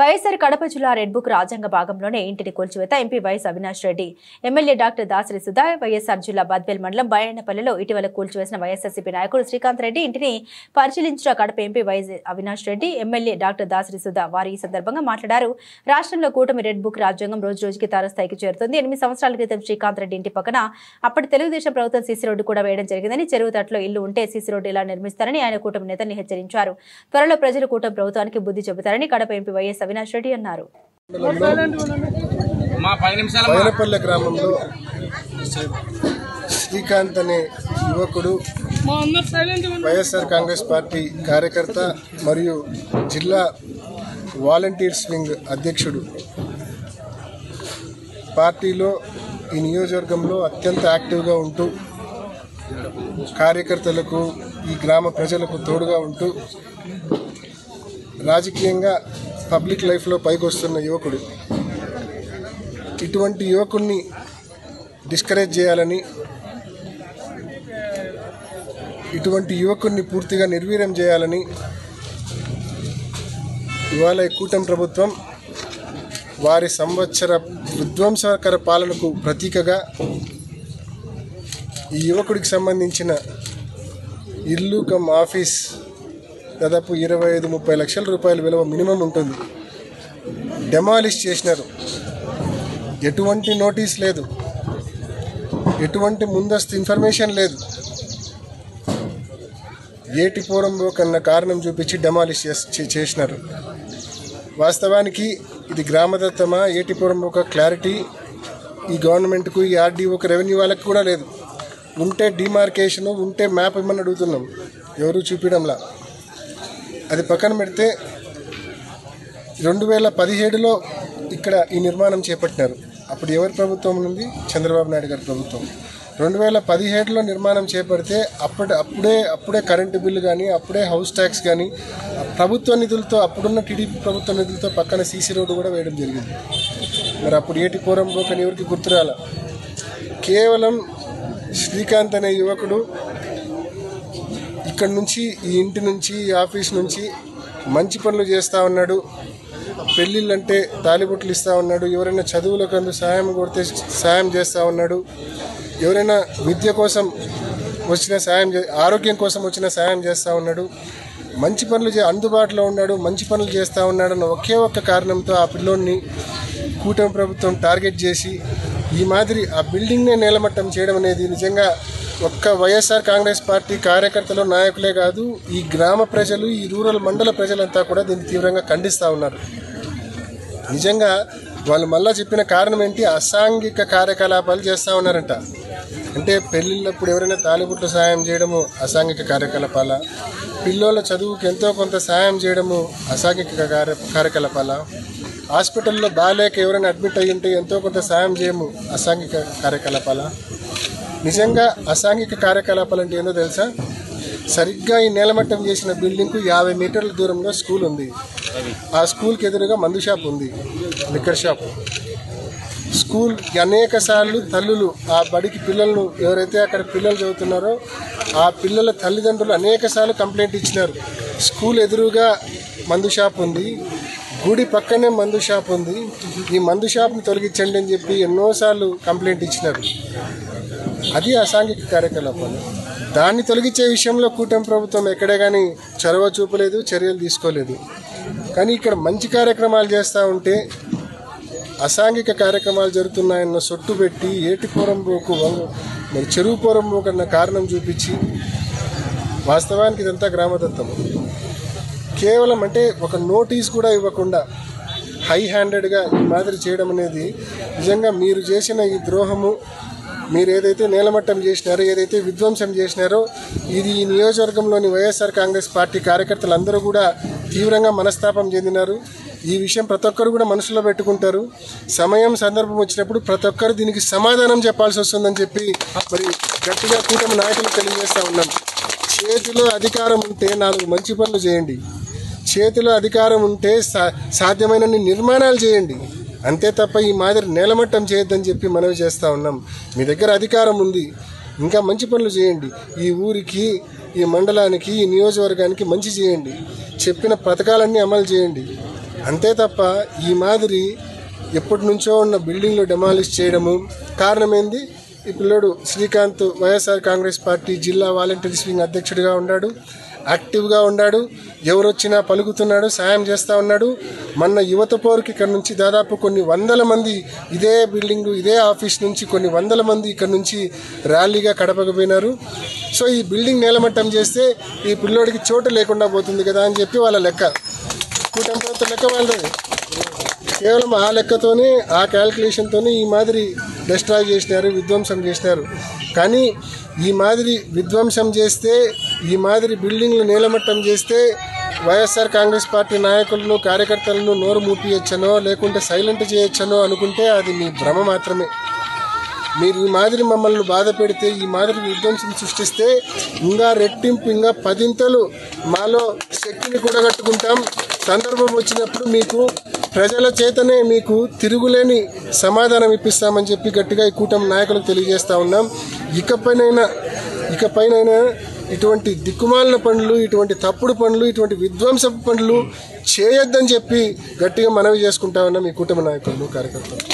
వైఎస్ఆర్ కడప జిల్లా red book రాజ్యాంగ భాగంలోనే ఇంటిని కూల్చివేత MP YS Avinash Reddy, MLA doctor Dasari Sudha. YSR జిల్లా బద్వేల్ మండలం బైరన్నపల్లిలో ఇటీవల కూల్చివేసిన వైఎస్ఆర్సీపీ నాయకుడు శ్రీకాంత్ రెడ్డి ఇంటిని పరిశీలించిన Kadapa MP YS Avinash Reddy, MLA doctor Dasari Sudha వారు ఈ సందర్భంగా మాట్లాడారు. రాష్ట్రంలో కూటమి రెడ్ బుక్ రాజ్యాంగం రోజు రోజుకి తారస్థాయికి చేరుతుంది. 8 సంవత్సరాల క్రితం శ్రీకాంత్ రెడ్డి ఇంటి పక్కన అప్పటి తెలుగుదేశం ప్రభుత్వం సీసీ రోడ్డు కూడా వేయడం జరిగిందని, చెరువు తట్లో ఇల్లు ఉంటే సీసీ రోడ్డు ఇలా నిర్మిస్తారని ఆయన కూటమి నేతల్ని హెచ్చరించారు. త్వరలో ప్రజలు కూటమి ప్రభుత్వానికి బుద్ధి చెబుతారని కడప ఎంపీ వైఎస్ అవినాష్ రెడ్డి అన్నారు. బైరన్నపల్లి గ్రామంలో శ్రీకాంత్ అనే యువకుడు వైఎస్ఆర్ కాంగ్రెస్ పార్టీ కార్యకర్త మరియు జిల్లా వాలంటీర్స్ వింగ్ అధ్యక్షుడు. పార్టీలో ఈ నియోజకవర్గంలో అత్యంత యాక్టివ్గా ఉంటూ కార్యకర్తలకు ఈ గ్రామ ప్రజలకు తోడుగా ఉంటూ రాజకీయంగా పబ్లిక్ లైఫ్లో పైకి వస్తున్న యువకుడు. ఇటువంటి యువకుడిని డిస్కరేజ్ చేయాలని, ఇటువంటి యువకుడిని పూర్తిగా నిర్వీర్యం చేయాలని ఇవాళ ఈ కూటమి ప్రభుత్వం వారి సంవత్సర విధ్వంసకర పాలనకు ప్రతీకగా ఈ యువకుడికి సంబంధించిన ఇల్లు కమ్ ఆఫీస్ దాదాపు 25-30 లక్షల రూపాయల విలువ మినిమం ఉంటుంది. డెమాలిష్ చేసినారు. ఎటువంటి నోటీస్ లేదు, ఎటువంటి ముందస్తు ఇన్ఫర్మేషన్ లేదు. ఏటిపోరంలో కన్నా కారణం చూపించి డెమాలిష్ చేసినారు. వాస్తవానికి ఇది గ్రామదత్తమా ఏటిపోరంలో ఒక క్లారిటీ ఈ గవర్నమెంట్కు, ఈ ఆర్డీఓకి, రెవెన్యూ వాళ్ళకి కూడా లేదు. ఉంటే డిమార్కేషను, ఉంటే మ్యాప్ ఇమ్మని అడుగుతున్నాం, ఎవరు చూపించడంలా. అది పక్కన పెడితే 2017లో ఇక్కడ ఈ నిర్మాణం చేపట్టినారు. అప్పుడు ఎవరి ప్రభుత్వం ఉంది? చంద్రబాబు నాయుడు గారి ప్రభుత్వం. 2017లో నిర్మాణం చేపడితే అప్పుడే కరెంటు బిల్లు కానీ, అప్పుడే హౌస్ ట్యాక్స్ కానీ ప్రభుత్వ నిధులతో, అప్పుడున్న టీడీపీ ప్రభుత్వ నిధులతో పక్కన సీసీ రోడ్డు కూడా వేయడం జరిగింది. మరి అప్పుడు ఏటిపోరంలో కానీ ఎవరికి గుర్తురాల. కేవలం శ్రీకాంత్ అనే యువకుడు ఇక్కడి నుంచి, ఈ ఇంటి నుంచి, ఈ ఆఫీస్ నుంచి మంచి పనులు చేస్తూ ఉన్నాడు. పెళ్ళిళ్ళంటే తాలిబొట్లు ఇస్తూ ఉన్నాడు. ఎవరైనా చదువులకు అందు సహాయం కొడితే సహాయం చేస్తూ ఉన్నాడు. ఎవరైనా విద్య కోసం వచ్చిన సహాయం, ఆరోగ్యం కోసం వచ్చిన సహాయం చేస్తూ ఉన్నాడు. మంచి పనులు అందుబాటులో ఉన్నాడు, మంచి పనులు చేస్తూ ఉన్నాడు అన్న ఒకే ఒక్క కారణంతో ఆ పిల్లోడిని కూటమి ప్రభుత్వం టార్గెట్ చేసి ఈ మాదిరి ఆ బిల్డింగ్నే నేలమట్టం చేయడం అనేది నిజంగా ఒక్క వైఎస్ఆర్ కాంగ్రెస్ పార్టీ కార్యకర్తలు, నాయకులే కాదు, ఈ గ్రామ ప్రజలు, ఈ రూరల్ మండల ప్రజలంతా కూడా దీన్ని తీవ్రంగా ఖండిస్తూ ఉన్నారు. నిజంగా వాళ్ళు మళ్ళా చెప్పిన కారణం ఏంటి? అసాంఘిక కార్యకలాపాలు చేస్తూ ఉన్నారంట. అంటే పెళ్ళిళ్ళప్పుడు ఎవరైనా తాలిబుట్లు సహాయం చేయడము అసాంఘిక కార్యకలాపాల, పిల్లోళ్ళ చదువుకి ఎంతో కొంత సహాయం చేయడము అసాంఘిక కార్యకలాపాల, హాస్పిటల్లో బాగాలేక ఎవరైనా అడ్మిట్ అయ్యి ఉంటే ఎంతో కొంత సహాయం చేయము అసాంఘిక కార్యకలాపాల. నిజంగా అసాంఘిక కార్యకలాపాలు అంటే ఏందో తెలుసా? సరిగ్గా ఈ నేలమట్టం చేసిన బిల్డింగ్కు 50 మీటర్ల దూరంలో స్కూల్ ఉంది. ఆ స్కూల్కి ఎదురుగా మందు షాప్ ఉంది, లిక్కర్ షాప్. స్కూల్ అనేక సార్లు తల్లులు ఆ బడికి పిల్లలను, ఎవరైతే అక్కడ పిల్లలు చదువుతున్నారో ఆ పిల్లల తల్లిదండ్రులు అనేక సార్లు కంప్లైంట్ ఇచ్చినారు. స్కూల్ ఎదురుగా మందు షాప్ ఉంది, గుడి పక్కనే మందు షాప్ ఉంది, ఈ మందు షాప్ని తొలగించండి అని చెప్పి ఎన్నోసార్లు కంప్లైంట్ ఇచ్చినారు. అది అసాంఘిక కార్యకలాపాలు. దాన్ని తొలగించే విషయంలో కూటమి ప్రభుత్వం ఎక్కడే కానీ చొరవ చూపలేదు, చర్యలు తీసుకోలేదు. కానీ ఇక్కడ మంచి కార్యక్రమాలు చేస్తూ ఉంటే అసాంఘిక కార్యక్రమాలు జరుగుతున్నాయన్న సొట్టు పెట్టి ఏటిపోరంబోకు, మరి చెరువు పోరంబోకు అన్న కారణం చూపించి, వాస్తవానికి ఇదంతా గ్రామదత్తం. కేవలం అంటే ఒక నోటీస్ కూడా ఇవ్వకుండా హై హ్యాండెడ్గా ఈ మాదిరి చేయడం అనేది నిజంగా మీరు చేసిన ఈ ద్రోహము, మీరు ఏదైతే నేలమట్టం చేసినారో, ఏదైతే విధ్వంసం చేసినారో, ఇది ఈ నియోజకవర్గంలోని వైఎస్ఆర్ కాంగ్రెస్ పార్టీ కార్యకర్తలందరూ కూడా తీవ్రంగా మనస్తాపం చెందినారు. ఈ విషయం ప్రతి ఒక్కరు కూడా మనసులో పెట్టుకుంటారు. సమయం, సందర్భం వచ్చినప్పుడు ప్రతి ఒక్కరు దీనికి సమాధానం చెప్పాల్సి వస్తుందని చెప్పి మరి గట్టిగా కూటమి నాయకులు తెలియజేస్తూ ఉన్నాం. చేతిలో అధికారం ఉంటే 4 మంచి పనులు చేయండి. చేతిలో అధికారం ఉంటే సాధ్యమైనన్ని నిర్మాణాలు చేయండి. అంతే తప్ప ఈ మాదిరి నేలమట్టం చేయొద్దని చెప్పి మనవి చేస్తూ ఉన్నాం. మీ దగ్గర అధికారం ఉంది, ఇంకా మంచి పనులు చేయండి. ఈ ఊరికి, ఈ మండలానికి, ఈ నియోజకవర్గానికి మంచి చేయండి. చెప్పిన పథకాలన్నీ అమలు చేయండి. అంతే తప్ప ఈ మాదిరి ఎప్పటి నుంచో ఉన్న బిల్డింగ్లు డెమాలిష్ చేయడము కారణం ఏంది? ఈ పిల్లోడు శ్రీకాంత్ వైఎస్ఆర్ కాంగ్రెస్ పార్టీ జిల్లా వాలంటీర్స్ వింగ్ అధ్యక్షుడిగా ఉన్నాడు, యాక్టివ్గా ఉన్నాడు, ఎవరొచ్చినా పలుకుతున్నాడు, సాయం చేస్తూ ఉన్నాడు. మొన్న యువత పోరుకి ఇక్కడ నుంచి దాదాపు కొన్ని వందల మంది ఇదే బిల్డింగు ఇదే ఆఫీస్ నుంచి కొన్ని వందల మంది ఇక్కడ నుంచి ర్యాలీగా కడపకు పోయినారు. సో ఈ బిల్డింగ్ నేలమట్టం చేస్తే ఈ పిల్లోడికి చోటు లేకుండా పోతుంది కదా అని చెప్పి వాళ్ళ లెక్క, కూటమి ప్రభుత్వ లెక్క వాళ్ళది. కేవలం ఆ లెక్కతోనే ఆ క్యాల్కులేషన్తోనే ఈ మాదిరి డిస్ట్రాయ్ చేసినారు, విధ్వంసం చేసినారు. కానీ ఈ మాదిరి విధ్వంసం చేస్తే, ఈ మాదిరి బిల్డింగ్లు నేలమట్టం చేస్తే వైఎస్ఆర్ కాంగ్రెస్ పార్టీ నాయకులను కార్యకర్తలను నోరు మూపియచ్చనో లేకుంటే సైలెంట్ చేయొచ్చనో అనుకుంటే అది మీ భ్రమ మాత్రమే. మీరు ఈ మాదిరి మమ్మల్ని బాధ పెడితే, ఈ మాదిరి విధ్వంసం సృష్టిస్తే ఇంకా రెట్టింపు ఇంకా 10 మాలో శక్తిని కూడగట్టుకుంటాం. సందర్భం వచ్చినప్పుడు మీకు ప్రజల చేతనే మీకు తిరుగులేని సమాధానం ఇప్పిస్తామని చెప్పి గట్టిగా ఈ కూటమి నాయకులకు తెలియజేస్తూ ఉన్నాం. ఇకపైనైనా ఇటువంటి దిక్కుమాలిన పనులు, ఇటువంటి తప్పుడు పనులు, ఇటువంటి విధ్వంసపు పనులు చేయొద్దని చెప్పి గట్టిగా మనవి చేసుకుంటా ఉన్నాం ఈ కూటమి నాయకులు కార్యకర్తలు.